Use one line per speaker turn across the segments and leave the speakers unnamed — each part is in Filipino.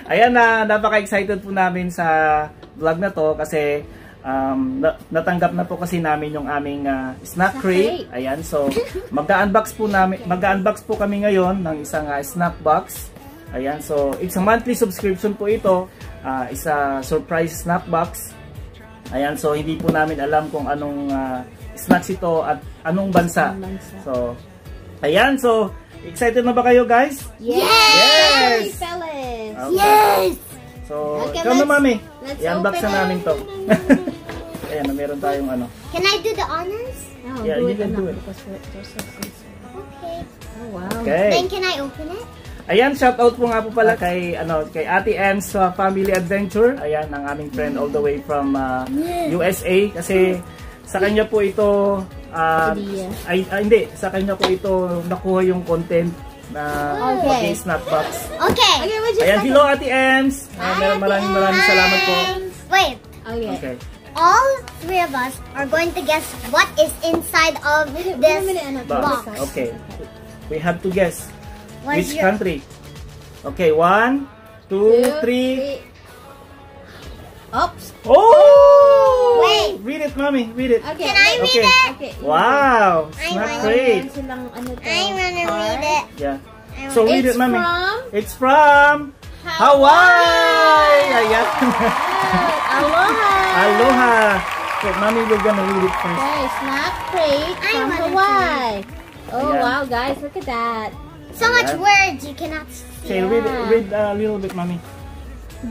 Ayan na, napaka-excited po namin sa vlog na to kasi natanggap na po kasi namin yung aming snack crate. Ayan, so mag-unbox po kami ngayon ng isang snack box. Ayan, so it's a monthly subscription po ito. Isa surprise snack box. Ayan, so hindi po namin alam kung anong snacks ito at anong bansa. So, ayan, so excited na ba kayo, guys?
Yes!
Yes!
Okay.
Yes! So,
okay,
ikaw na, Mami.
let's
I-unbox
open
na namin to. Ayan, meron tayong ano.
Can I do the honors?
Oh,
Yeah, you can do it.
Okay.
Oh, wow.
Okay.
Then can I open it?
Ayan, shoutout po nga po pala kay Ate Ems Family Adventure. Ayan, ang aming friend all the way from USA. Kasi sa kanya po ito, hindi, sa kanya po ito nakuha yung content na snack box.
Okay.
Ayan, hello Ate Ems. Maraming salamat po.
Wait.
Okay.
All three of us are going to guess what is inside of this box.
Okay. We have to guess
What's
which country. Okay, 1, 2, 3.
Oops.
Oh!
Wait.
Read it, Mommy. Read it.
Okay.
Can I read it?
Okay.
Wow!
I
Snack
want
crate.
I want to read it.
Yeah. So read it, Mommy. It's from
Hawaii.
Hawaii! Ayan.
Aloha.
Aloha. So, Mommy, we're gonna read it first.
Okay, snack crate
I
from
wanna
Hawaii. Oh,
Ayan.
wow, guys, look at that.
So much
Ayan.
words you cannot see.
Okay, read a little bit, Mommy.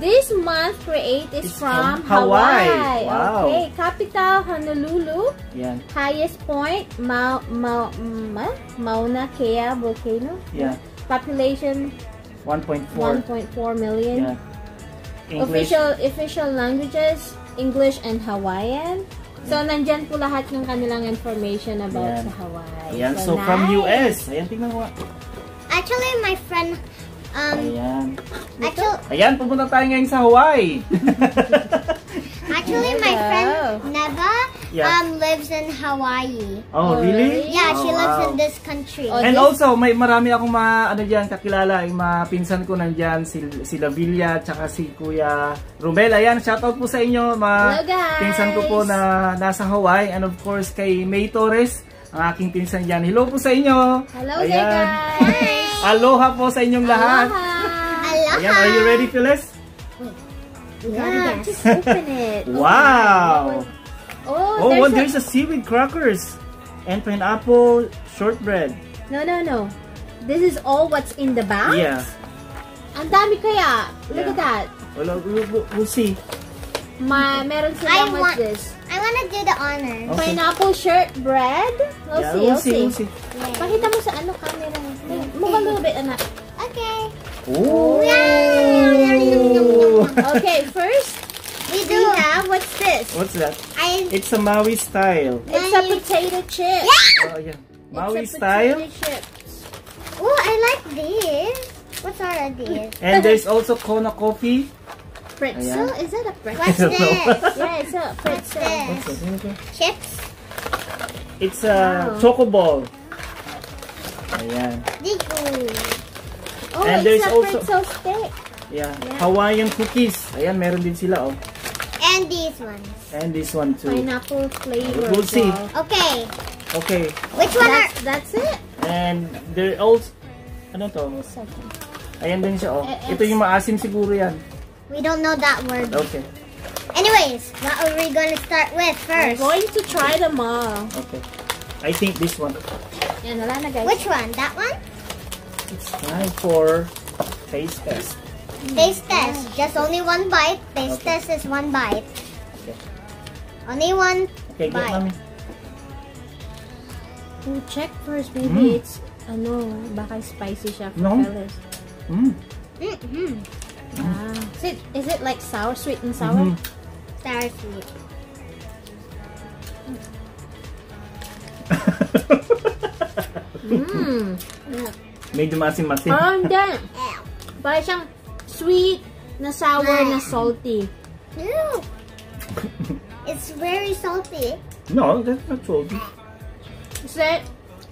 This month crate is
It's
from
from Hawaii.
Hawaii.
Wow.
Okay, capital Honolulu.
Yan.
Highest point Mauna Kea volcano.
Yeah.
Population
1.4.
1.4 million.
Yeah. English.
Official languages English and Hawaiian. So nandyan po lahat ng kanilang information about
Ayan.
sa Hawaii.
Ayan, so from
nice.
US. Ayan, tingnan mo.
Actually, my friend,
Ayan.
actually,
Pupunta tayo ngayon sa Hawaii.
my friend Neva,
Yeah.
lives in Hawaii.
Oh, really?
Yeah, she
Oh,
lives
wow.
in this country.
Oh,
And also, marami akong kakilala, yung pinsan ko nandyan, si Lavilla, tsaka si Kuya Romel. Ayan, shoutout po sa inyo,
Hello, guys.
pinsan ko po na nasa Hawaii. And of course, kay May Torres, ang aking pinsan dyan. Hello po sa inyo.
Hello there, guys.
Aloha po sa inyong lahat.
Aloha.
Ayan, are you ready, Phyllis?
Yeah, just open it.
Wow!
Oh,
There's a seaweed crackers and pineapple shortbread.
No. This is all what's in the box?
Yeah.
Ang dami kaya. Look
Yeah.
at that.
Well, we'll see.
Meron silang what's this?
I want to do the honors.
Okay.
Pineapple shortbread? We'll see. Pakita mo sa camera. Move a little bit, anak.
Okay.
Ooh.
Okay, first, we have, what's this?
What's that? It's a Maui style.
It's a potato chip.
Oh, yeah.
It's
Maui
a
style.
potato chips.
Oh, I like these. What are these?
And there's also Kona coffee.
Pretzel?
Ayan.
Is that a
What's
pretzel?
this?
Yeah, it's a pretzel.
What's this? Chips?
It's a choco ball. Ayan.
Oh,
And
it's
there's
a
also-
pretzel stick.
Yeah. Hawaiian cookies. Ayan, meron din sila, oh.
And these ones.
And this one too.
Pineapple flavor.
We'll see.
Wow.
Okay.
Okay.
Which one are...
That's it.
And there also... Ano to? Ayan din siya, oh. Ito yung maasim siguro yan.
We don't know that word.
Okay.
Anyways, what are we going to start with
We're
first?
going to try them all.
Okay. I think this one.
Yan, wala na guys.
Which one? That one?
It's time for taste test.
Taste test. Just only one bite. Taste
Okay.
test is one bite.
Okay.
Only one
Okay, get
bite.
mommy.
Oh, check first. Maybe it's, baka spicy siya for
No.
Phyllis.
Mm-hmm.
Is it like sour, sweet and sour?
Sour sweet.
Medyo masim-masim.
Parang hindi. Parang siyang sweet, na sour, na salty.
Ew. It's very salty.
No, that's not salty.
Kasi,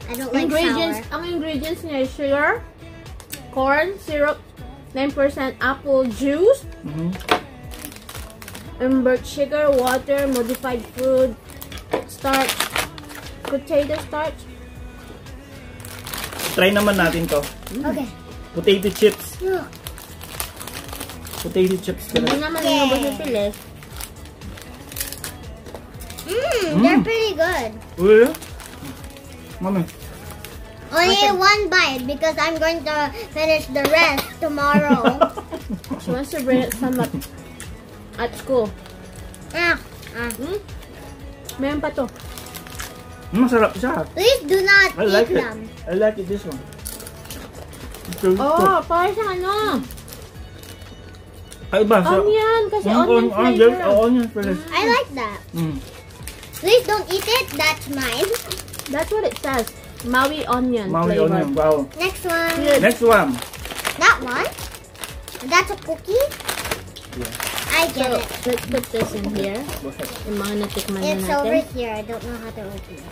I don't like
ingredients,
sour.
ang ingredients niya is sugar, corn syrup, 9% apple juice, invert sugar, water, modified food, starch, potato starch.
Try naman natin to.
Okay.
Potato chips.
Look.
Potato chips.
Hindi naman inubos na Phyllis.
They're pretty good.
Uy. Mami.
Only one bite because I'm going to finish the rest tomorrow.
She wants to bring some up at school. Meron pa to.
Masarap siya.
Please do not
I like
eat
it.
them.
I like it this one.
Oh, parang siyang
Ay ba?
onion, kasi onion flavor.
Onion flavor.
I like that.
Mm.
Please don't eat it. That's mine.
That's what it says. Maui onion
Maui
flavor.
onion. Wow.
Next one.
Next one.
That one. That's a cookie.
Yeah.
I get
So,
it.
let's put this in here.
Go ahead.
Yung mga natikman na
It's over
natin.
here. I don't know how to open it.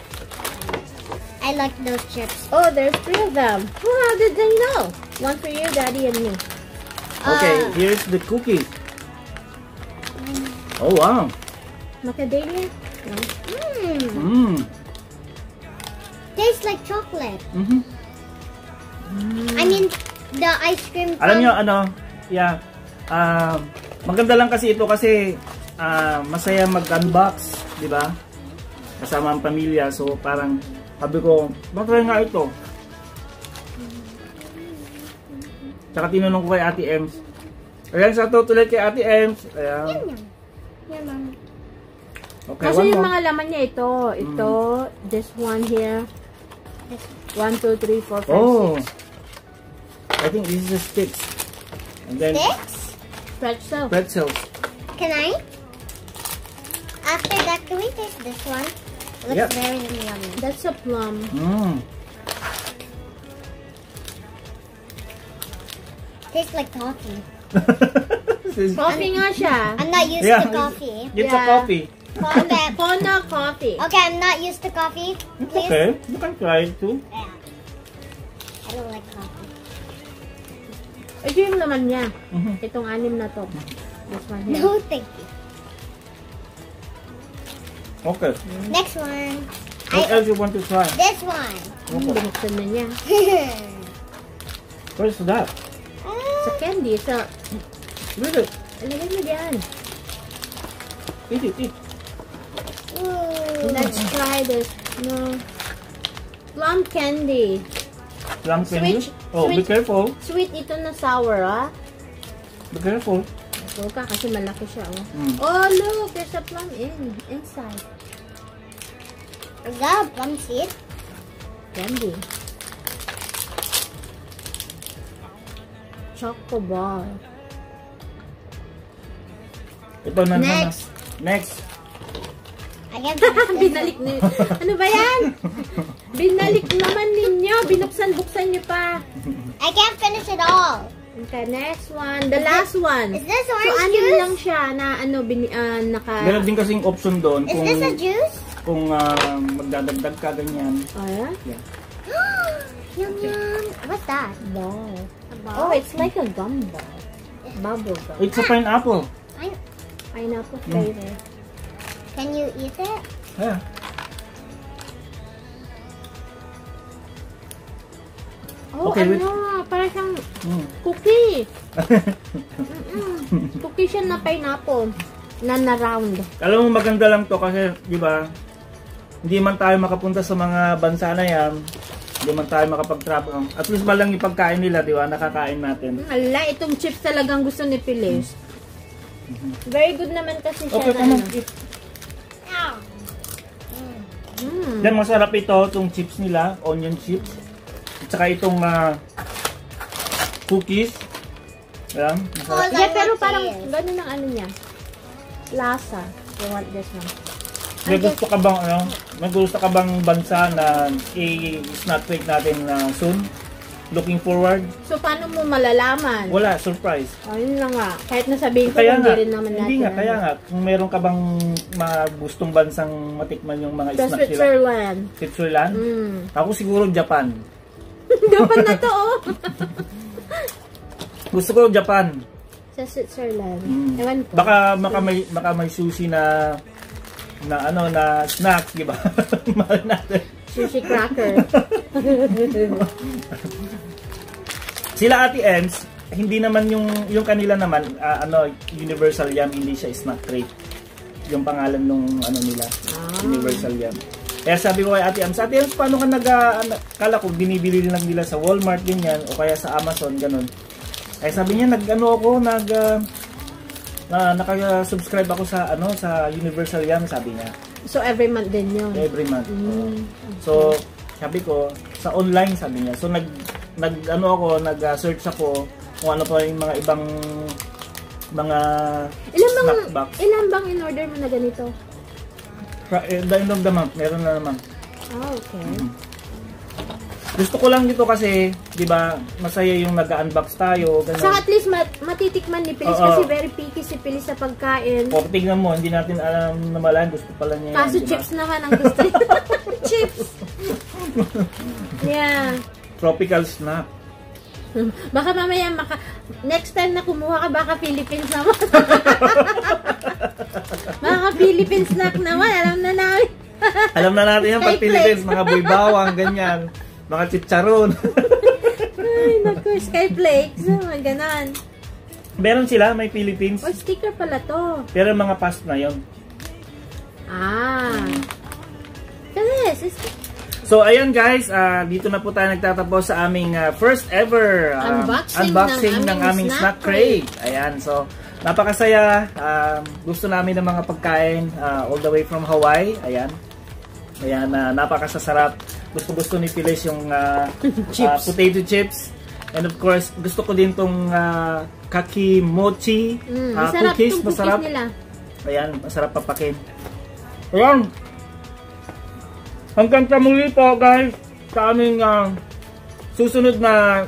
I like those chips.
Oh, there's 3 of them. Oh, how did they know? One for you, Daddy, and me.
Okay, here's the cookie. Oh wow.
Macadamia? No.
Tastes like chocolate.
Mhm.
I mean, the ice cream.
Alam niyo yeah. Maganda lang kasi ito kasi masaya mag-unbox, di ba? Kasama ang pamilya, so parang sabi ko, bakit nga ito? Tsaka tinanong ko kay Ate Ems. Ayan, sa ulit kay Ate Ems. Ayan.
Here, Mom.
Okay,
Kasi
one
yung
more.
mga laman niya ito. Ito, this one here. 1, 2, 3, 4, 5, 6.
Oh. I think this is the sticks. And then
Six?
Pretzel.
pretzels.
Can I? After that, can we taste this one? Looks
Yep.
very yummy.
That's a plum.
Tastes like coffee.
Coffee nga siya.
I'm not used
Yeah.
to coffee.
It's a
Yeah.
coffee.
Okay.
Kona coffee.
Okay, I'm not used to coffee.
It's
Please.
okay. You can try it too.
Yeah. I don't like coffee.
Ito yung laman niya. Itong 6 na to. This one here.
No, thank you.
Okay.
Next one.
What else you want to try?
This one.
Binuksan na niya.
What is that?
Sa candy. Sa,
Read it.
alagay mo diyan.
Eat it. Eat.
Ooh.
Let's try this. No. Plum candy.
Plum candy.
Switch.
Oh, be
Switch.
careful.
Sweet ito na sour, ah.
Be careful.
Ito ka kasi malaki siya, oh.
Mm.
Oh, look! There's a plum inside.
Is that a plum seed?
Candy. Choco bar.
Ito na
Next.
Next.
I can finish this
Binalik
one.
niyo. Ano ba yan? Binalik naman ninyo. Binuksan-buksan niyo pa.
I can't finish it all.
Okay, next one. The last one.
Is this
So,
orange
6
juice?
lang siya na naka...
Meron din kasing option doon
Is
kung
this a juice?
magdadagdag ka ganyan.
Oh, yeah?
Yeah.
Yum yum. What's that?
Ball.
A ball?
Oh, it's like a gum ball. Bubble gum.
It's a pineapple.
Pineapple flavor.
Can you eat it?
Yeah.
Oh,
Okay,
parang siyang
Mm.
cookie. Cookie siya na pineapple. Na round.
Alam mo maganda lang to kasi, di ba, hindi man tayo makapunta sa mga bansa na yan, hindi man tayo makapag-travel. At least ba lang ipagkain nila, di ba, nakakain natin.
Ala, itong chips talagang gusto ni Phyllis. Very good naman kasi siya
Okay,
na
come on.
ano.
Eat.
Ow.
Yan, masarap ito, itong chips nila, onion chips. At saka itong cookies. Ayan, masarap.
Yeah, pero parang ganun ang ano niya. Lasa. You want this one?
May gusto ka bang, may gusto ka bang bansa na i-snack crate natin soon? Looking forward?
So, paano mo malalaman?
Wala, surprise.
Ayun na nga. Kahit nasabihin ko,
Kaya
hindi
nga,
rin naman natin.
hindi nga, kaya nga. Kung meron ka bang gustong bansang matikman yung mga
Sa
snack nila.
Switzerland.
Switzerland? Ako siguro Japan.
Japan na to, oh.
Gusto ko Japan.
Sa Switzerland. Ewan ko.
Baka may sushi na snack, di ba? Mahal natin.
Sushi cracker.
Sila Ate Ems, hindi naman yung kanila naman Universal Yum, hindi siya snack crate. Yung pangalan nung nila, Universal Yum. Kaya sabi ko kay Ate Ems, paano ka kala ko binibili lang nila sa Walmart ganyan o kaya sa Amazon ganun. Kaya sabi niya naka-subscribe ako sa Universal Yum, sabi niya.
So, every month din yun?
Every month. So, sabi ko, sa online, sabi niya. So, nag-search ako kung ano pa yung mga ibang snack box.
Ilan bang in-order mo na ganito?
The end of the month, meron na naman.
Okay.
Gusto ko lang dito kasi, di ba, masaya yung nag-unbox tayo. Ganun.
So at least matitikman ni Pilis kasi very picky si Pilis sa pagkain.
O, tingnan mo, hindi natin alam na malahan. Gusto pala niya
Kaso
diba?
Chips naman ang gusto niya. Chips! Yeah.
Tropical snack.
Baka mamaya next time na kumuha ka, baka Philippines naman. Baka Philippine snack naman, alam na namin.
Alam na natin yan pag Philippines, mga buybawang, ganyan. Mga chicharon.
Ay, naku, Skyflakes. Ganon.
Meron sila, may Philippines.
Oh, sticker pala to.
Pero mga past na yon.
Yes.
So, ayan guys, dito na po tayo nagtatapos sa aming first ever unboxing ng aming snack crate. Ayan, so, napakasaya. Gusto namin ng mga pagkain all the way from Hawaii. Ayan. Ayan, napakasasarap. Gusto ni Pilis yung potato chips. And of course, gusto ko din tong kaki mochi cookies. Masarap.
Nila.
Ayan, masarap papakin. Ayan. Hanggang sa muli po guys sa aming susunod na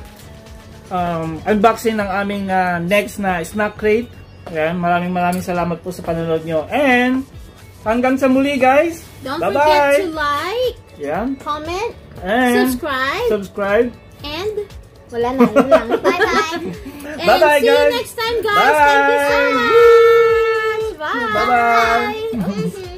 unboxing ng aming next na snack crate. Ayan, maraming salamat po sa panonood nyo. And hanggang sa muli guys.
Don't forget to like, comment,
and subscribe.
And wala na, yun lang. Bye-bye.
Bye-bye
guys. See you next time guys. Thank you so much. Bye.
Bye-bye.